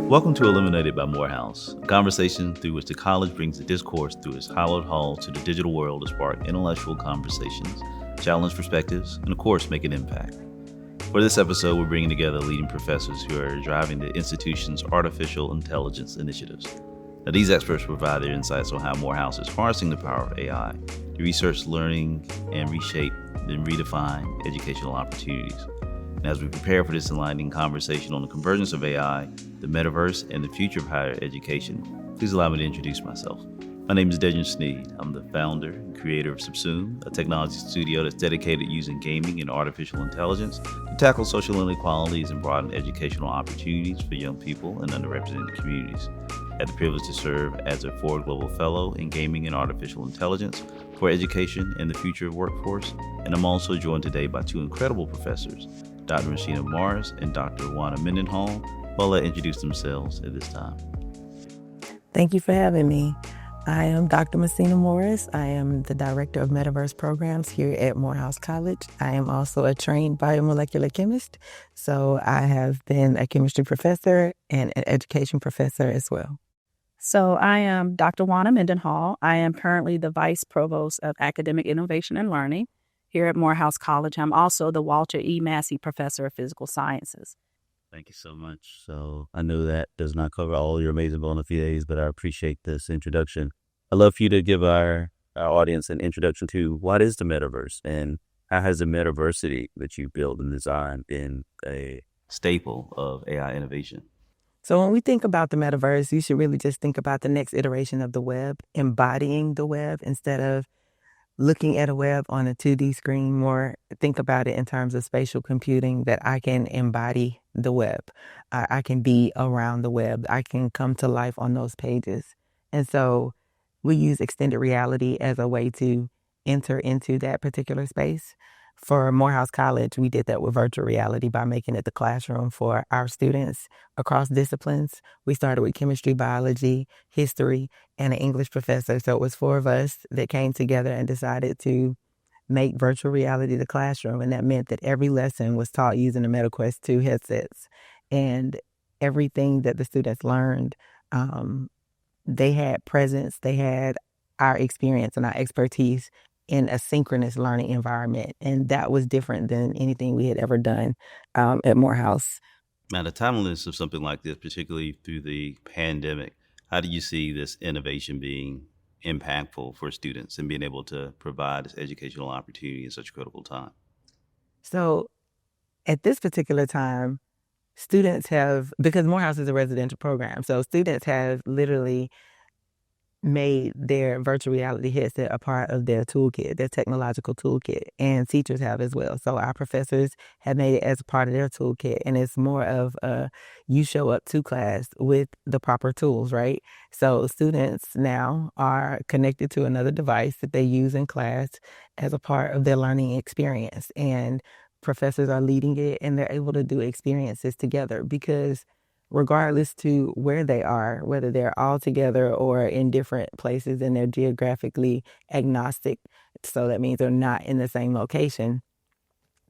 Welcome to Illuminated by Morehouse, a conversation through which the college brings the discourse through its hallowed hall to the digital world to spark intellectual conversations, challenge perspectives, and of course, make an impact. For this episode, we're bringing together leading professors who are driving the institution's artificial intelligence initiatives. Now, these experts provide their insights on how Morehouse is harnessing the power of AI to research, learning, and reshape and redefine educational opportunities. And as we prepare for this enlightening conversation on the convergence of AI, the Metaverse, and the future of higher education, please allow me to introduce myself. My name is Dedren Snead. I'm the founder and creator of SUBSUME, a technology studio that's dedicated to using gaming and artificial intelligence to tackle social inequalities and broaden educational opportunities for young people and underrepresented communities. I had the privilege to serve as a Ford Global Fellow in Gaming and Artificial Intelligence for Education and the Future of Workforce, and I'm also joined today by two incredible professors, Dr. Muhsinah Morris and Dr. Juana Mendenhall. Well, let introduce themselves at this time. Thank you for having me. I am Dr. Muhsinah Morris. I am the Director of Metaverse Programs here at Morehouse College. I am also a trained biomolecular chemist, so I have been a chemistry professor and an education professor as well. So I am Dr. Juana Mendenhall. I am currently the Vice Provost of Academic Innovation and Learning here at Morehouse College. I'm also the Walter E. Massey Professor of Physical Sciences. Thank you so much. So I know that does not cover all your amazing bona fides, but I appreciate this introduction. I'd love for you to give our audience an introduction to what is the Metaverse and how has the Metaversity that you built and designed been a staple of AI innovation? So when we think about the Metaverse, you should really just think about the next iteration of the web, embodying the web instead of looking at a web on a 2D screen. More think about it in terms of spatial computing, that I can embody the web. I can be around the web. I can come to life on those pages. And so we use extended reality as a way to enter into that particular space. For Morehouse College, we did that with virtual reality by making it the classroom for our students across disciplines. We started with chemistry, biology, history, and an English professor. So it was four of us that came together and decided to make virtual reality the classroom. And that meant that every lesson was taught using the MetaQuest 2 headsets. And everything that the students learned, they had presence, they had our experience and our expertise in a synchronous learning environment. And that was different than anything we had ever done at Morehouse. Now, the timeliness of something like this, particularly through the pandemic, how do you see this innovation being impactful for students and being able to provide this educational opportunity in such a critical time? So at this particular time, students have, because Morehouse is a residential program, so students have literally made their virtual reality headset a part of their toolkit, their technological toolkit, and teachers have as well. So our professors have made it as a part of their toolkit, and it's more of you show up to class with the proper tools, right? So students now are connected to another device that they use in class as a part of their learning experience, and professors are leading it, and they're able to do experiences together because regardless to where they are, whether they're all together or in different places and they're geographically agnostic, so that means they're not in the same location,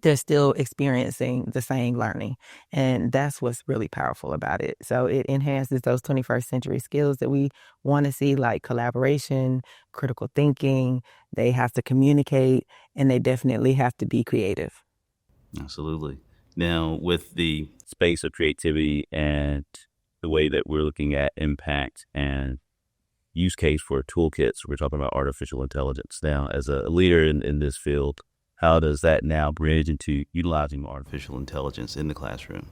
they're still experiencing the same learning. And that's what's really powerful about it. So it enhances those 21st century skills that we want to see, like collaboration, critical thinking. They have to communicate, and they definitely have to be creative. Absolutely. Now, with the space of creativity and the way that we're looking at impact and use case for toolkits, we're talking about artificial intelligence. Now, as a leader in this field, how does that now bridge into utilizing artificial intelligence in the classroom?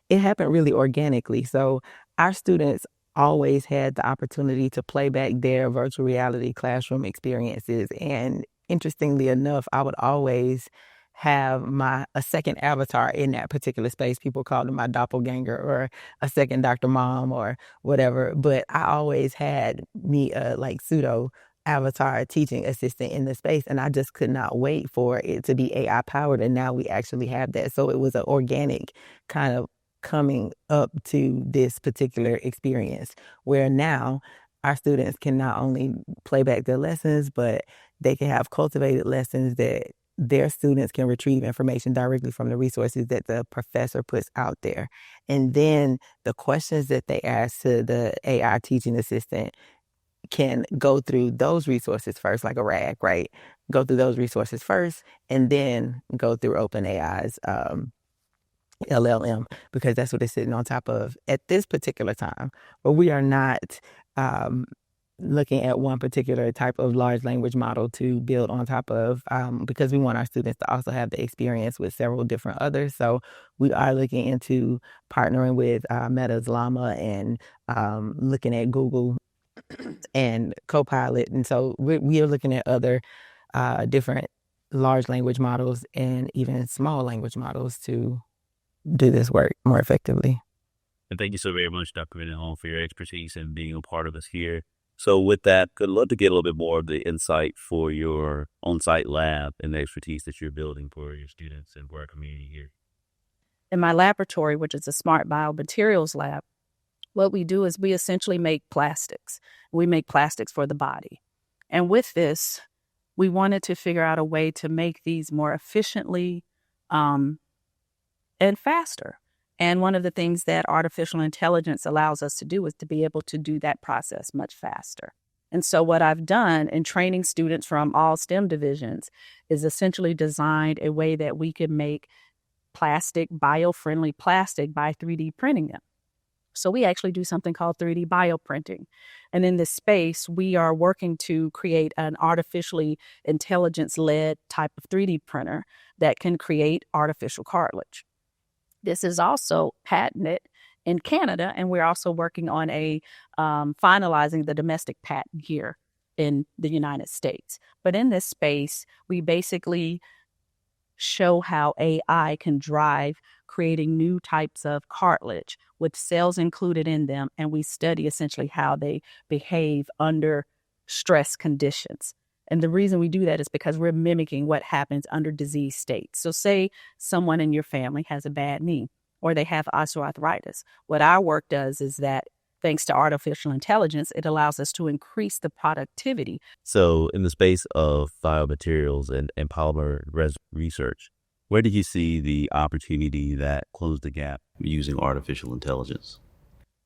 It happened really organically. So our students always had the opportunity to play back their virtual reality classroom experiences. And interestingly enough, I would always have a second avatar in that particular space. People called him my doppelganger or a second Dr. Mom or whatever. But I always had me a pseudo avatar teaching assistant in the space, and I just could not wait for it to be AI powered. And now we actually have that. So it was an organic kind of coming up to this particular experience where now our students can not only play back their lessons, but they can have cultivated lessons that their students can retrieve information directly from the resources that the professor puts out there. And then the questions that they ask to the AI teaching assistant can go through those resources first, like a RAG, right? Go through those resources first, and then go through OpenAI's LLM, because that's what it's sitting on top of at this particular time. But we are not looking at one particular type of large language model to build on top of, because we want our students to also have the experience with several different others. So we are looking into partnering with Meta's Llama and looking at Google and Copilot. And so we are looking at other different large language models and even small language models to do this work more effectively. And thank you so very much, Dr. Mendenhall, for your expertise and being a part of us here. So with that, I'd love to get a little bit more of the insight for your on-site lab and the expertise that you're building for your students and for our community here. In my laboratory, which is a smart biomaterials lab, what we do is we essentially make plastics. We make plastics for the body. And with this, we wanted to figure out a way to make these more efficiently and faster. And one of the things that artificial intelligence allows us to do is to be able to do that process much faster. And so what I've done in training students from all STEM divisions is essentially designed a way that we can make plastic, bio-friendly plastic by 3D printing them. So we actually do something called 3D bioprinting. And in this space, we are working to create an artificially intelligence-led type of 3D printer that can create artificial cartilage. This is also patented in Canada, and we're also working on finalizing the domestic patent here in the United States. But in this space, we basically show how AI can drive creating new types of cartilage with cells included in them, and we study essentially how they behave under stress conditions. And the reason we do that is because we're mimicking what happens under disease states. So say someone in your family has a bad knee or they have osteoarthritis. What our work does is that thanks to artificial intelligence, it allows us to increase the productivity. So in the space of biomaterials and polymer research, where did you see the opportunity that closed the gap using artificial intelligence?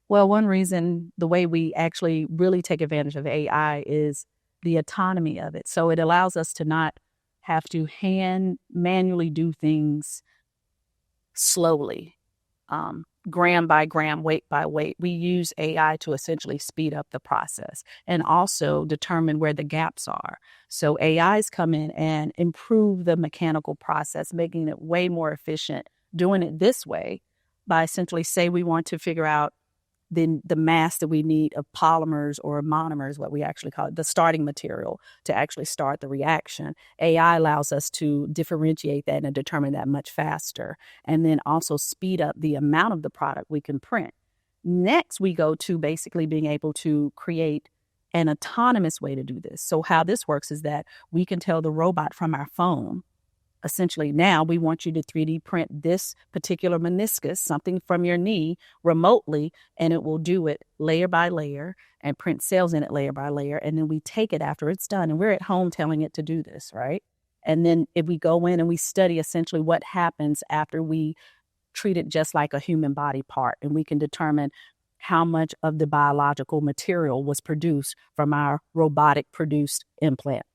Well, one reason, the way we actually really take advantage of AI is the autonomy of it. So it allows us to not have to manually do things slowly, gram by gram, weight by weight. We use AI to essentially speed up the process and also determine where the gaps are. So AIs come in and improve the mechanical process, making it way more efficient, doing it this way by essentially say we want to figure out the mass that we need of polymers or monomers, what we actually call it, the starting material to actually start the reaction. AI allows us to differentiate that and determine that much faster, and then also speed up the amount of the product we can print. Next, we go to basically being able to create an autonomous way to do this. So how this works is that we can tell the robot from our phone, essentially, now we want you to 3D print this particular meniscus, something from your knee, remotely, and it will do it layer by layer and print cells in it layer by layer. And then we take it after it's done, and we're at home telling it to do this, right? And then if we go in and we study essentially what happens after we treat it just like a human body part, and we can determine how much of the biological material was produced from our robotic produced implant.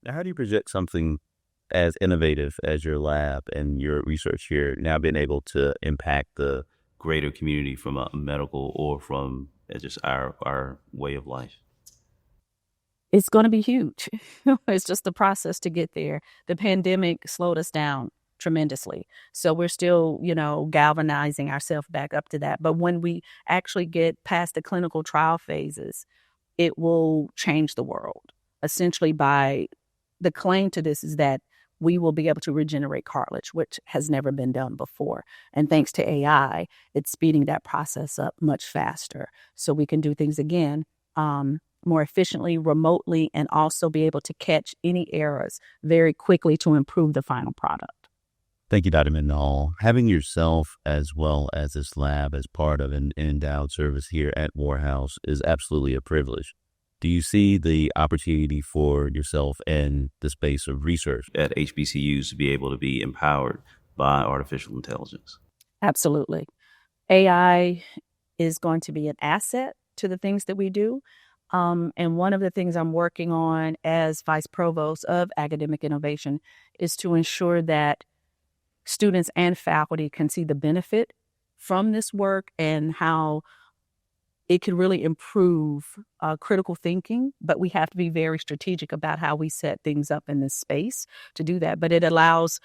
Now, how do you project something as innovative as your lab and your research here now being able to impact the greater community from a medical or from just our way of life? It's going to be huge. It's just the process to get there. The pandemic slowed us down tremendously. So we're still, galvanizing ourselves back up to that. But when we actually get past the clinical trial phases, it will change the world. Essentially, the claim to this is that we will be able to regenerate cartilage, which has never been done before. And thanks to AI, it's speeding that process up much faster. So we can do things again more efficiently, remotely, and also be able to catch any errors very quickly to improve the final product. Thank you, Dr. Mendenhall. Having yourself as well as this lab as part of an endowed service here at Morehouse is absolutely a privilege. Do you see the opportunity for yourself in the space of research at HBCUs to be able to be empowered by artificial intelligence? Absolutely. AI is going to be an asset to the things that we do. And one of the things I'm working on as Vice Provost of Academic Innovation is to ensure that students and faculty can see the benefit from this work and how it can really improve critical thinking, but we have to be very strategic about how we set things up in this space to do that. But it allows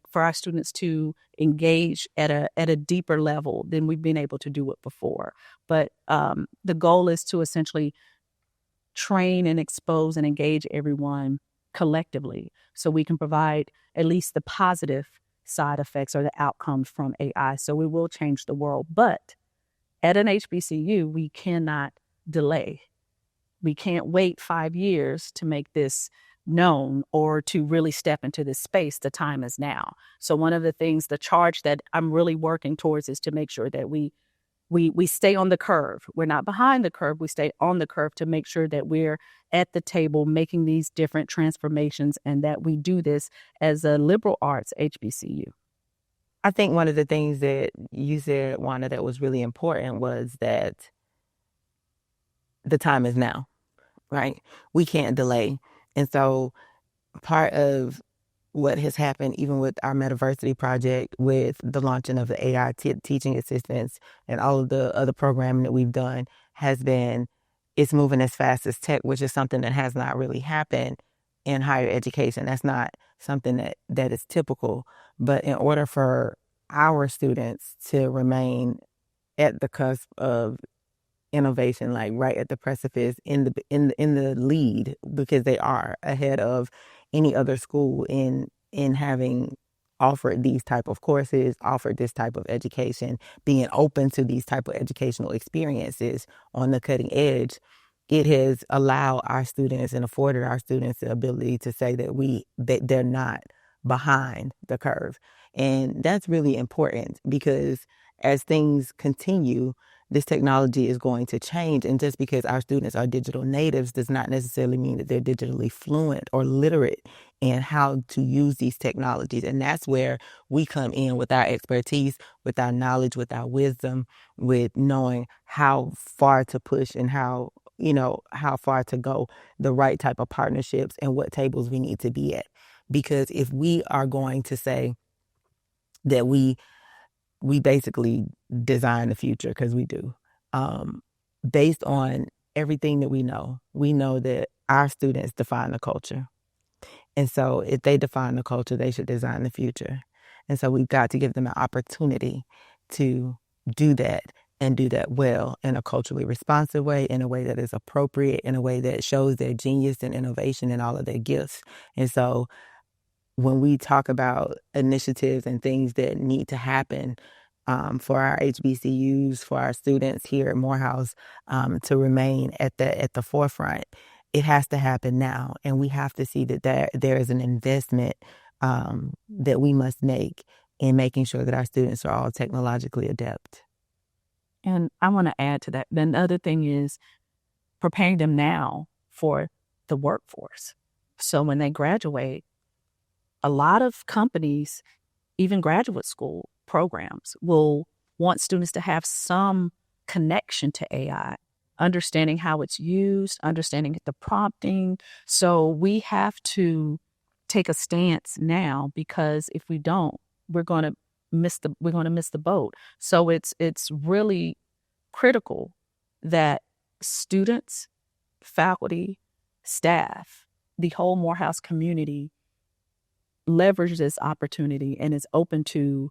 for our students to engage at a deeper level than we've been able to do it before. But the goal is to essentially train and expose and engage everyone collectively so we can provide at least the positive side effects or the outcomes from AI. So we will change the world. But at an HBCU, we cannot delay. We can't wait 5 years to make this known or to really step into this space. The time is now. So one of the things, the charge that I'm really working towards is to make sure that we stay on the curve. We're not behind the curve. We stay on the curve to make sure that we're at the table making these different transformations and that we do this as a liberal arts HBCU. I think one of the things that you said, Juana, that was really important was that the time is now, right? We can't delay. And so part of what has happened, even with our Metaversity project, with the launching of the AI teaching assistants and all of the other programming that we've done, has been, it's moving as fast as tech, which is something that has not really happened in higher education. That's not something that is typical. But in order for our students to remain at the cusp of innovation, like right at the precipice, in the lead, because they are ahead of any other school in having offered these type of courses, offered this type of education, being open to these type of educational experiences on the cutting edge. It has allowed our students and afforded our students the ability to say that they're not behind the curve. And that's really important because as things continue, this technology is going to change. And just because our students are digital natives does not necessarily mean that they're digitally fluent or literate in how to use these technologies. And that's where we come in with our expertise, with our knowledge, with our wisdom, with knowing how far to push and how far to go, the right type of partnerships and what tables we need to be at. Because if we are going to say that we basically design the future, because we do, based on everything that we know that our students define the culture. And so if they define the culture, they should design the future. And so we've got to give them an opportunity to do that and do that well in a culturally responsive way, in a way that is appropriate, in a way that shows their genius and innovation and all of their gifts. And so when we talk about initiatives and things that need to happen for our HBCUs, for our students here at Morehouse to remain at the forefront, it has to happen now. And we have to see that there is an investment that we must make in making sure that our students are all technologically adept. And I want to add to that. Then the other thing is preparing them now for the workforce. So when they graduate, a lot of companies, even graduate school programs, will want students to have some connection to AI, understanding how it's used, understanding the prompting. So we have to take a stance now, because if we don't, we're going to miss the boat. So it's really critical that students, faculty, staff, the whole Morehouse community leverage this opportunity and is open to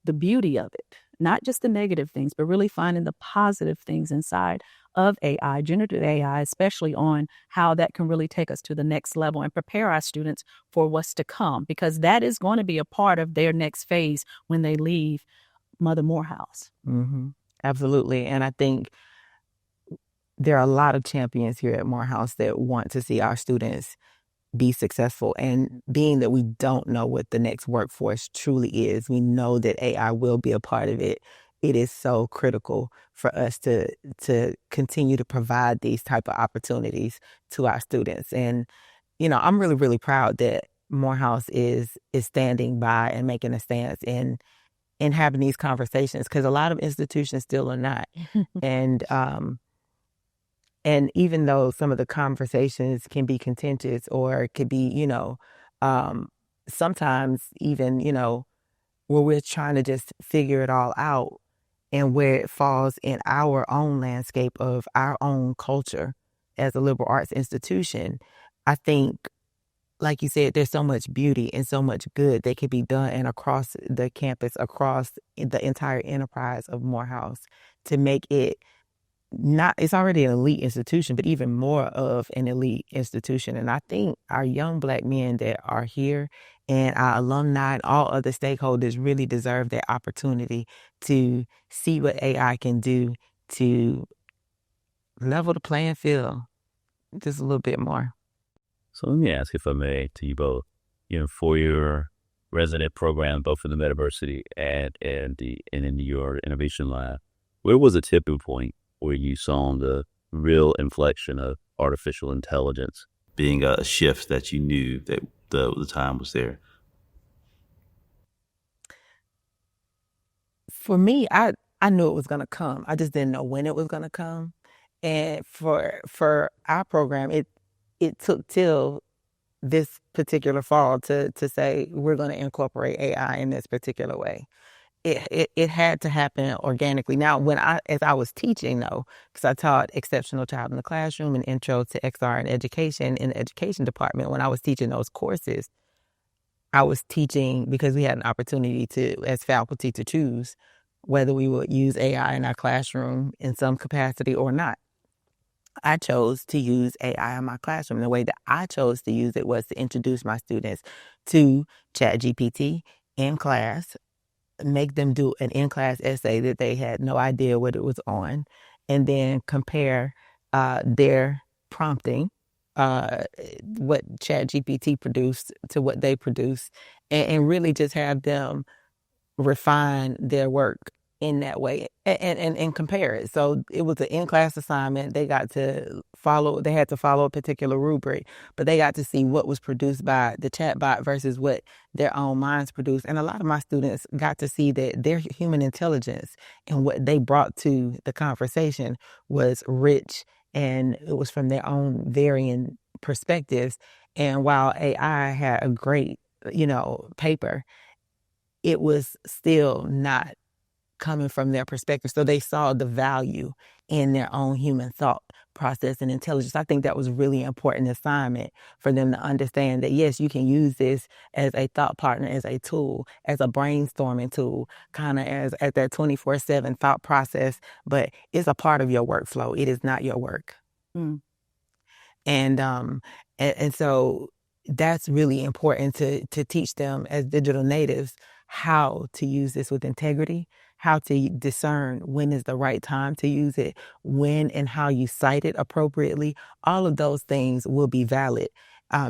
the beauty of it, not just the negative things, but really finding the positive things inside of AI, generative AI, especially on how that can really take us to the next level and prepare our students for what's to come, because that is going to be a part of their next phase when they leave Mother Morehouse. Mm-hmm. Absolutely. And I think there are a lot of champions here at Morehouse that want to see our students be successful. And being that we don't know what the next workforce truly is, we know that AI will be a part of it. it is so critical for us to continue to provide these type of opportunities to our students. And, I'm really, really proud that Morehouse is standing by and making a stance in having these conversations, because a lot of institutions still are not. And even though some of the conversations can be contentious or could be, sometimes even, where we're trying to just figure it all out and where it falls in our own landscape of our own culture as a liberal arts institution, I think, like you said, there's so much beauty and so much good that can be done and across the campus, across the entire enterprise of Morehouse, to make it not, it's already an elite institution, but even more of an elite institution. And I think our young Black men that are here and our alumni and all other stakeholders really deserve that opportunity to see what AI can do to level the playing field just a little bit more. So let me ask, if I may, to you both, for your resident program, both in the Metaversity and in your innovation lab, where was a tipping point where you saw the real inflection of artificial intelligence being a shift that you knew that the time was there? For me, I knew it was going to come. I just didn't know when it was going to come. And for our program, it took till this particular fall to say we're going to incorporate AI in this particular way. It had to happen organically. Now, as I was teaching, though, because I taught exceptional child in the classroom and intro to XR and education in the education department, when I was teaching those courses, I was teaching because we had an opportunity to, as faculty, to choose whether we would use AI in our classroom in some capacity or not. I chose to use AI in my classroom. The way that I chose to use it was to introduce my students to ChatGPT in class, make them do an in-class essay that they had no idea what it was on, and then compare their prompting, what ChatGPT produced to what they produced, and really just have them refine their work in that way and compare it. So it was an in-class assignment. They had to follow a particular rubric, but they got to see what was produced by the chatbot versus what their own minds produced. And a lot of my students got to see that their human intelligence and what they brought to the conversation was rich, and it was from their own varying perspectives. And while AI had a great, paper, it was still not coming from their perspective. So they saw the value in their own human thought process and intelligence. I think that was a really important assignment for them to understand that, yes, you can use this as a thought partner, as a tool, as a brainstorming tool, kind of as that 24/7 thought process, but it's a part of your workflow. It is not your work. Mm. And so that's really important to teach them as digital natives how to use this with integrity, how to discern when is the right time to use it, when and how you cite it appropriately. All of those things will be valid.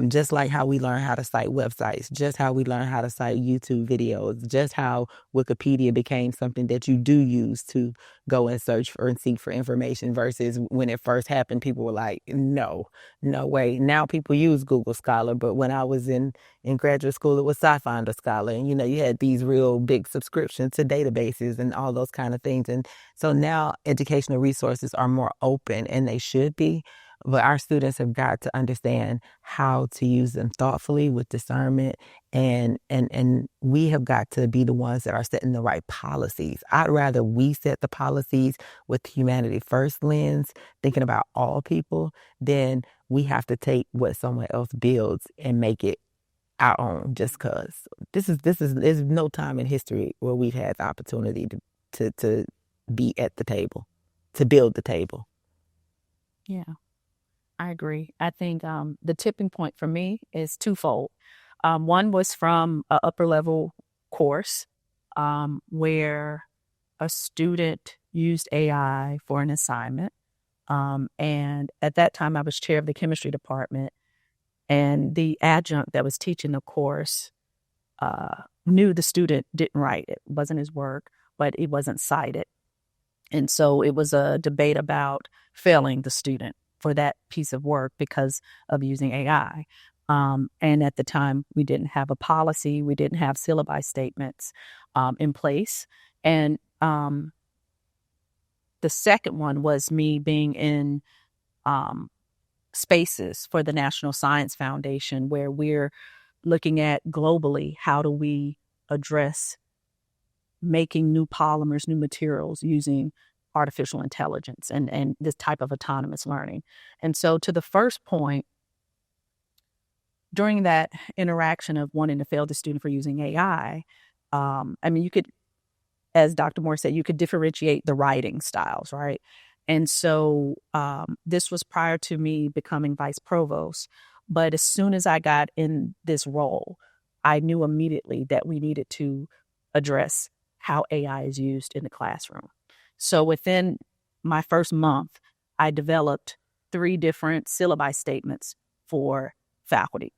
Just like how we learn how to cite websites, just how we learn how to cite YouTube videos, just how Wikipedia became something that you do use to go and search for and seek for information, versus when it first happened, people were like, no way. Now people use Google Scholar, but when I was in graduate school, it was SciFinder Scholar. And, you had these real big subscriptions to databases and all those kind of things. And so now educational resources are more open, and they should be. But our students have got to understand how to use them thoughtfully with discernment, and we have got to be the ones that are setting the right policies. I'd rather we set the policies with the humanity first lens, thinking about all people, than we have to take what someone else builds and make it our own just because. There's no time in history where we've had the opportunity to be at the table, to build the table. Yeah. I agree. I think the tipping point for me is twofold. One was from an upper level course where a student used AI for an assignment. And at that time, I was chair of the chemistry department, and the adjunct that was teaching the course knew the student didn't write it, wasn't his work, but it wasn't cited. And so it was a debate about failing the student for that piece of work because of using AI. And at the time, we didn't have a policy. We didn't have syllabi statements in place. And the second one was me being in spaces for the National Science Foundation, where we're looking at globally, how do we address making new polymers, new materials using artificial intelligence and this type of autonomous learning. And so to the first point, during that interaction of wanting to fail the student for using AI, you could, as Dr. Moore said, you could differentiate the writing styles, right? And so this was prior to me becoming vice provost. But as soon as I got in this role, I knew immediately that we needed to address how AI is used in the classroom. So within my first month, I developed 3 different syllabi statements for faculty.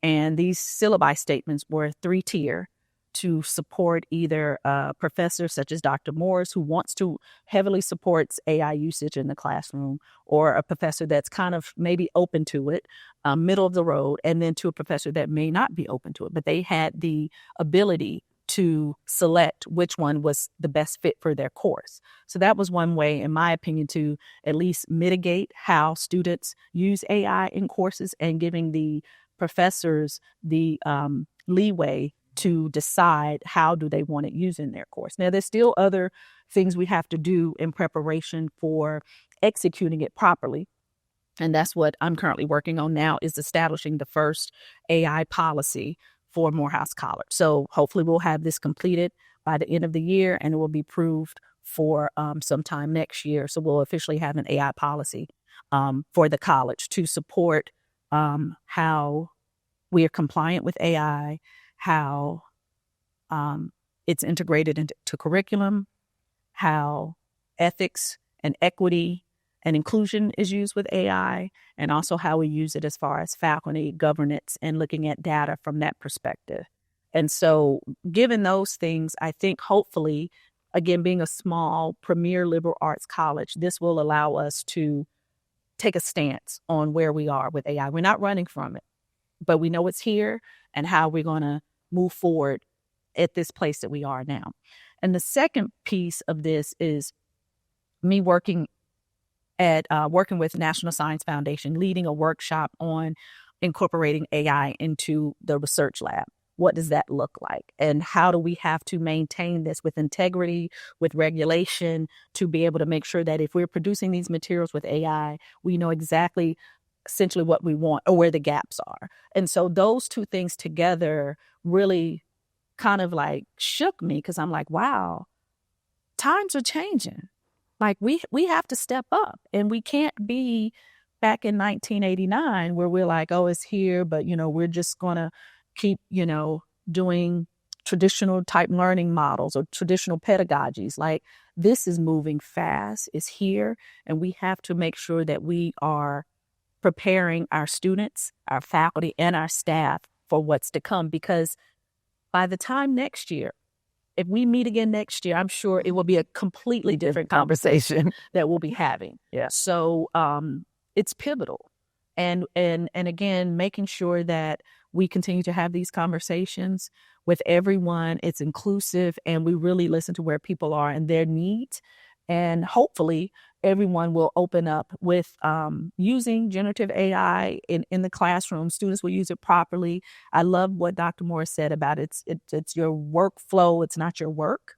And these syllabi statements were 3-tier to support either a professor such as Dr. Morris, who wants to heavily supports AI usage in the classroom, or a professor that's kind of maybe open to it, middle of the road, and then to a professor that may not be open to it. But they had the ability to select which one was the best fit for their course. So that was one way, in my opinion, to at least mitigate how students use AI in courses and giving the professors the leeway to decide how do they want it used in their course. Now, there's still other things we have to do in preparation for executing it properly. And that's what I'm currently working on now, is establishing the first AI policy for Morehouse College. So hopefully we'll have this completed by the end of the year, and it will be approved for sometime next year. So we'll officially have an AI policy for the college to support how we are compliant with AI, how it's integrated into curriculum, how ethics and equity and inclusion is used with AI, and also how we use it as far as faculty governance and looking at data from that perspective. And so given those things, I think hopefully, again, being a small premier liberal arts college, this will allow us to take a stance on where we are with AI. We're not running from it, but we know it's here and how we're going to move forward at this place that we are now. And the second piece of this is me working with National Science Foundation, leading a workshop on incorporating AI into the research lab. What does that look like? And how do we have to maintain this with integrity, with regulation, to be able to make sure that if we're producing these materials with AI, we know exactly essentially what we want or where the gaps are. And so those two things together really kind of like shook me, because I'm like, wow, times are changing. Like we have to step up, and we can't be back in 1989 where we're like, oh, it's here, but we're just going to keep, doing traditional type learning models or traditional pedagogies. Like, this is moving fast, it's here, and we have to make sure that we are preparing our students, our faculty, and our staff for what's to come. Because by the time next year, if we meet again next year, I'm sure it will be a completely different conversation that we'll be having. Yeah. So it's pivotal. And again, making sure that we continue to have these conversations with everyone. It's inclusive, and we really listen to where people are and their needs. And hopefully everyone will open up with using generative AI in the classroom. Students will use it properly. I love what Dr. Morris said about it's your workflow. It's not your work.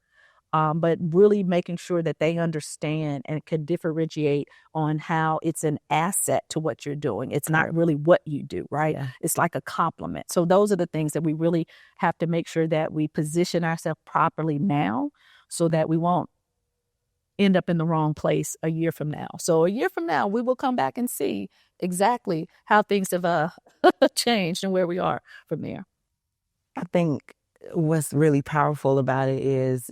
But really making sure that they understand and can differentiate on how it's an asset to what you're doing. It's not really what you do, right? Yeah. It's like a complement. So those are the things that we really have to make sure that we position ourselves properly now, so that we won't end up in the wrong place a year from now. So a year from now, we will come back and see exactly how things have changed and where we are from there. I think what's really powerful about it is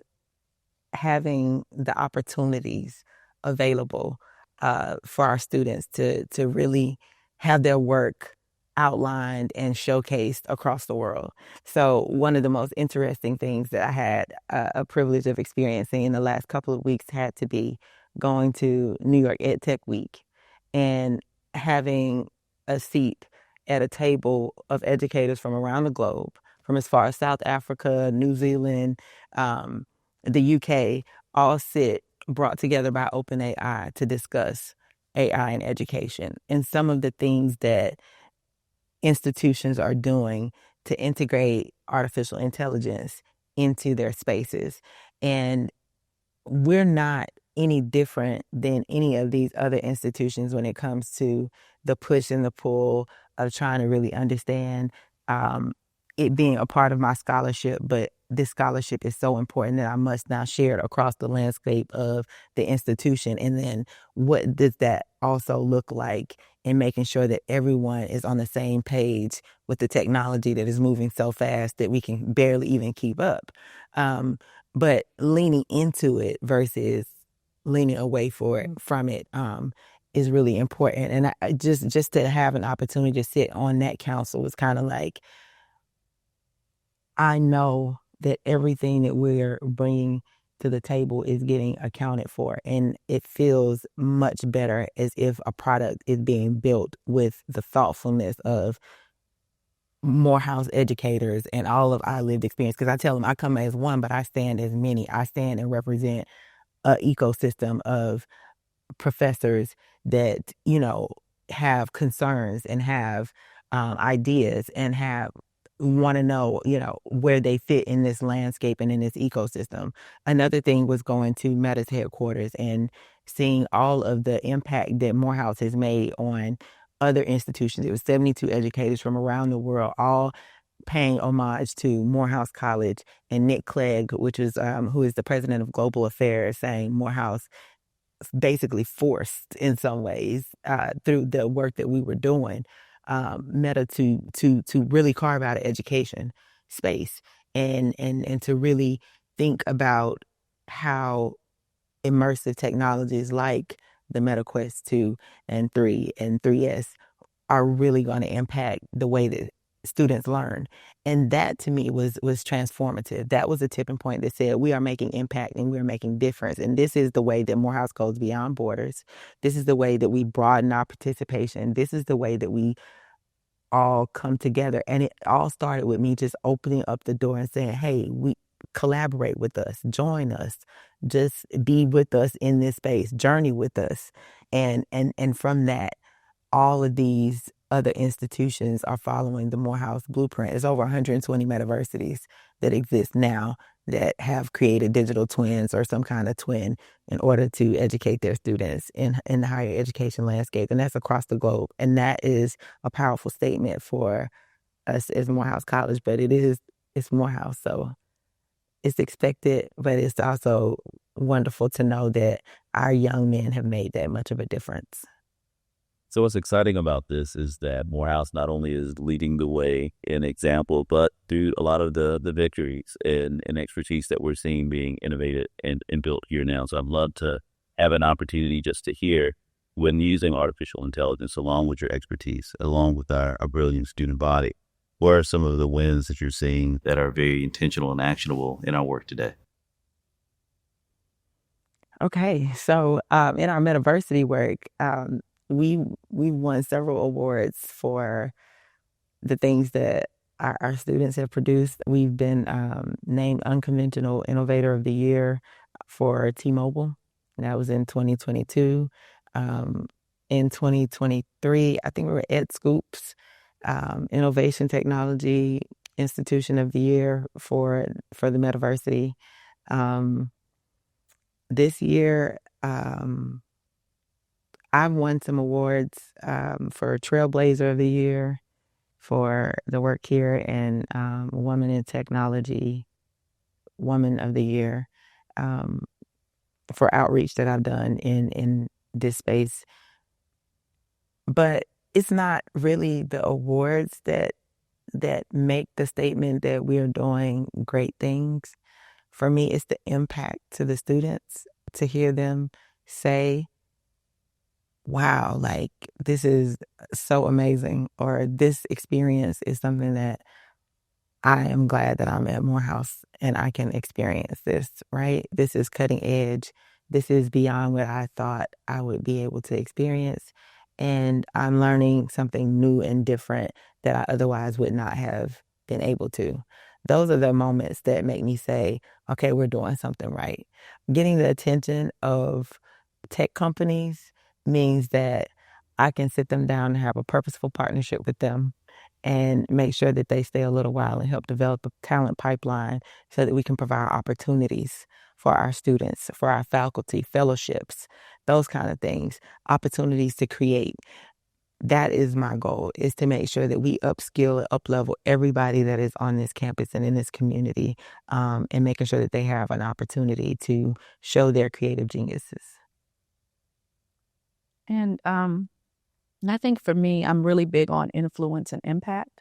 having the opportunities available for our students to really have their work outlined and showcased across the world. So one of the most interesting things that I had a privilege of experiencing in the last couple of weeks had to be going to New York Ed Tech Week and having a seat at a table of educators from around the globe, from as far as South Africa, New Zealand, the UK, all sit brought together by OpenAI to discuss AI in education and some of the things that institutions are doing to integrate artificial intelligence into their spaces. And we're not any different than any of these other institutions when it comes to the push and the pull of trying to really understand it being a part of my scholarship. But this scholarship is so important that I must now share it across the landscape of the institution. And then what does that also look like in making sure that everyone is on the same page with the technology that is moving so fast that we can barely even keep up? But leaning into it versus leaning away from it is really important. And I just to have an opportunity to sit on that council was kind of like, I know that everything that we're bringing to the table is getting accounted for. And it feels much better as if a product is being built with the thoughtfulness of Morehouse educators and all of our lived experience. Because I tell them I come as one, but I stand as many. I stand and represent an ecosystem of professors that, have concerns and have ideas and want to know, where they fit in this landscape and in this ecosystem. Another thing was going to Meta's headquarters and seeing all of the impact that Morehouse has made on other institutions. It was 72 educators from around the world, all paying homage to Morehouse College, and Nick Clegg, who is the president of Global Affairs, saying Morehouse basically forced in some ways through the work that we were doing, Meta to really carve out an education space and to really think about how immersive technologies like the MetaQuest 2 and 3 and 3S are really going to impact the way that students learn. And that to me was transformative. That was a tipping point that said we are making impact and we're making difference. And this is the way that Morehouse goes beyond borders. This is the way that we broaden our participation. This is the way that we all come together. And it all started with me just opening up the door and saying, hey, we collaborate with us, join us, just be with us in this space, journey with us. And from that, all of these other institutions are following the Morehouse blueprint. There's over 120 metaversities that exist now that have created digital twins or some kind of twin in order to educate their students in the higher education landscape. And that's across the globe. And that is a powerful statement for us as Morehouse College, but it's Morehouse. So it's expected, but it's also wonderful to know that our young men have made that much of a difference. So what's exciting about this is that Morehouse not only is leading the way in example, but through a lot of the victories and expertise that we're seeing being innovated and built here now. So I'd love to have an opportunity just to hear, when using artificial intelligence, along with your expertise, along with our brilliant student body, what are some of the wins that you're seeing that are very intentional and actionable in our work today? Okay, so in our Metaversity work, we won several awards for the things that our students have produced. We've been named Unconventional Innovator of the Year for T-Mobile, and that was in 2022. In 2023, I think we were Ed Scoops, Innovation Technology Institution of the Year for the Metaversity. This year, I've won some awards for Trailblazer of the Year for the work here, and Woman in Technology Woman of the Year for outreach that I've done in this space. But it's not really the awards that make the statement that we are doing great things. For me, it's the impact to the students, to hear them say, wow, like this is so amazing, or this experience is something that I am glad that I'm at Morehouse and I can experience this, right? This is cutting edge. This is beyond what I thought I would be able to experience. And I'm learning something new and different that I otherwise would not have been able to. Those are the moments that make me say, okay, we're doing something right. Getting the attention of tech companies means that I can sit them down and have a purposeful partnership with them and make sure that they stay a little while and help develop a talent pipeline so that we can provide opportunities for our students, for our faculty, fellowships, those kind of things, opportunities to create. That is my goal, is to make sure that we upskill and uplevel everybody that is on this campus and in this community, and making sure that they have an opportunity to show their creative geniuses. And I think for me, I'm really big on influence and impact.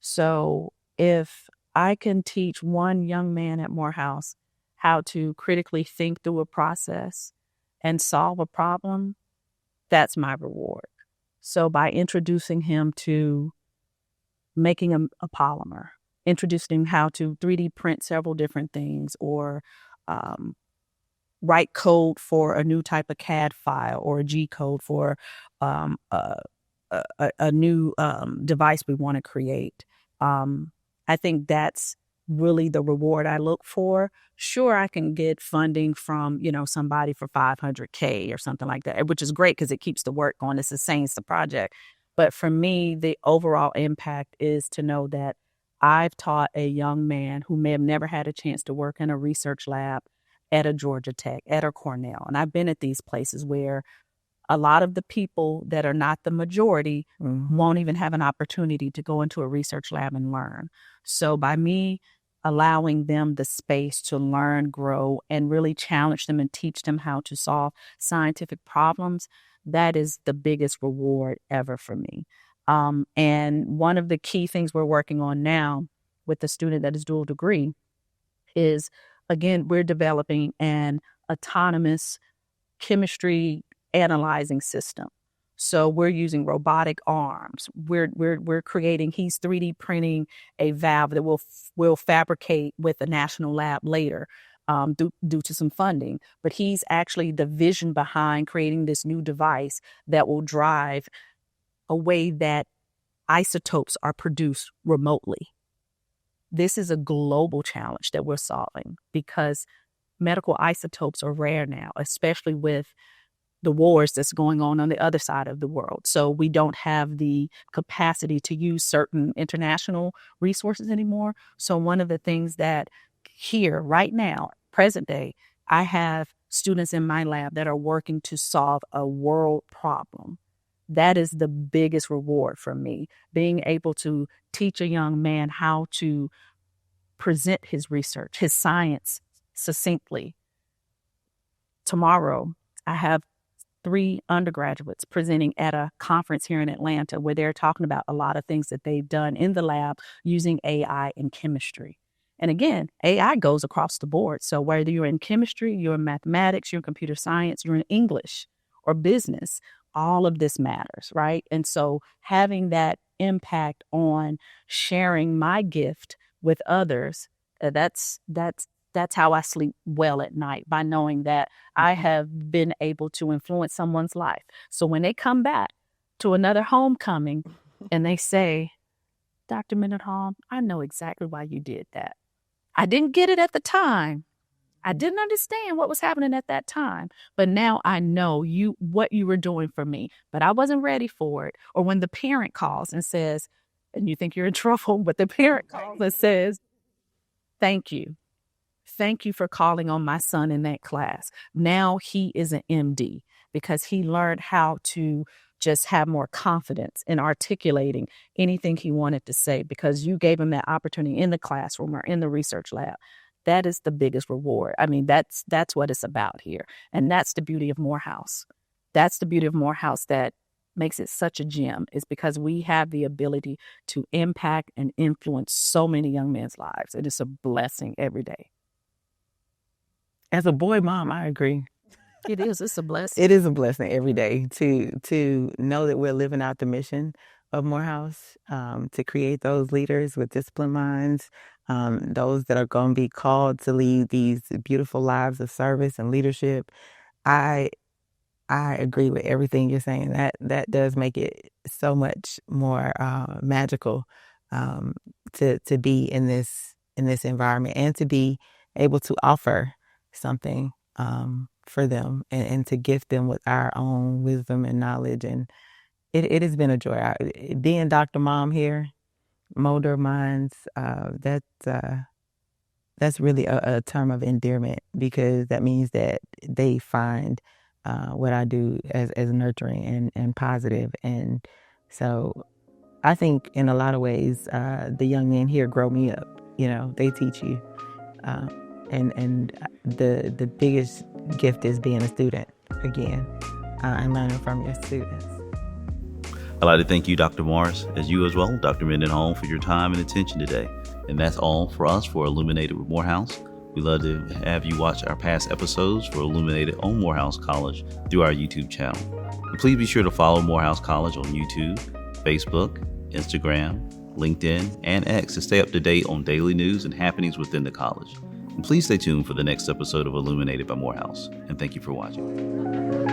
So if I can teach one young man at Morehouse how to critically think through a process and solve a problem, that's my reward. So by introducing him to making a polymer, introducing him how to 3D print several different things, or write code for a new type of CAD file or a G code for a new device we want to create. I think that's really the reward I look for. Sure, I can get funding from, somebody for $500K or something like that, which is great because it keeps the work going. It sustains the project. But for me, the overall impact is to know that I've taught a young man who may have never had a chance to work in a research lab at a Georgia Tech, at a Cornell. And I've been at these places where a lot of the people that are not the majority won't even have an opportunity to go into a research lab and learn. So by me allowing them the space to learn, grow, and really challenge them and teach them how to solve scientific problems, that is the biggest reward ever for me. And one of the key things we're working on now with the student that is dual degree is, again, we're developing an autonomous chemistry analyzing system. So we're using robotic arms. We're creating. He's 3D printing a valve that will fabricate with a national lab later, due to some funding. But he's actually the vision behind creating this new device that will drive a way that isotopes are produced remotely. This is a global challenge that we're solving because medical isotopes are rare now, especially with the wars that's going on the other side of the world. So we don't have the capacity to use certain international resources anymore. So one of the things that here right now, present day, I have students in my lab that are working to solve a world problem. That is the biggest reward for me, being able to teach a young man how to present his research, his science succinctly. Tomorrow, I have 3 undergraduates presenting at a conference here in Atlanta where they're talking about a lot of things that they've done in the lab using AI and chemistry. And again, AI goes across the board. So whether you're in chemistry, you're in mathematics, you're in computer science, you're in English or business, all of this matters, right? And so having that impact on sharing my gift with others, that's how I sleep well at night, by knowing that I have been able to influence someone's life. So when they come back to another homecoming and they say, Dr. Mendenhall, I know exactly why you did that. I didn't get it at the time. I didn't understand what was happening at that time. But now I know what you were doing for me, but I wasn't ready for it. Or when the parent calls and says, and you think you're in trouble, but the parent calls and says, thank you. Thank you for calling on my son in that class. Now he is an MD because he learned how to just have more confidence in articulating anything he wanted to say because you gave him that opportunity in the classroom or in the research lab. That is the biggest reward. I mean, that's what it's about here. And that's the beauty of Morehouse. That's the beauty of Morehouse that makes it such a gem, is because we have the ability to impact and influence so many young men's lives. It is a blessing every day. As a boy mom, I agree. It is. It's a blessing. It is a blessing every day to know that we're living out the mission of Morehouse, to create those leaders with disciplined minds, those that are going to be called to lead these beautiful lives of service and leadership. I agree with everything you're saying. That does make it so much more magical, to be in this environment and to be able to offer something for them, and to gift them with our own wisdom and knowledge. And it has been a joy. Being Dr. Mom here, Molder Minds, that's really a term of endearment, because that means that they find what I do as nurturing and positive. And so I think in a lot of ways, the young men here grow me up. They teach you. And the biggest gift is being a student again, and learning from your students. I'd like to thank you, Dr. Morris, as you as well, Dr. Mendenhall, for your time and attention today. And that's all for us for Illuminated with Morehouse. We'd love to have you watch our past episodes for Illuminated on Morehouse College through our YouTube channel. And please be sure to follow Morehouse College on YouTube, Facebook, Instagram, LinkedIn, and X to stay up to date on daily news and happenings within the college. And please stay tuned for the next episode of Illuminated by Morehouse. And thank you for watching.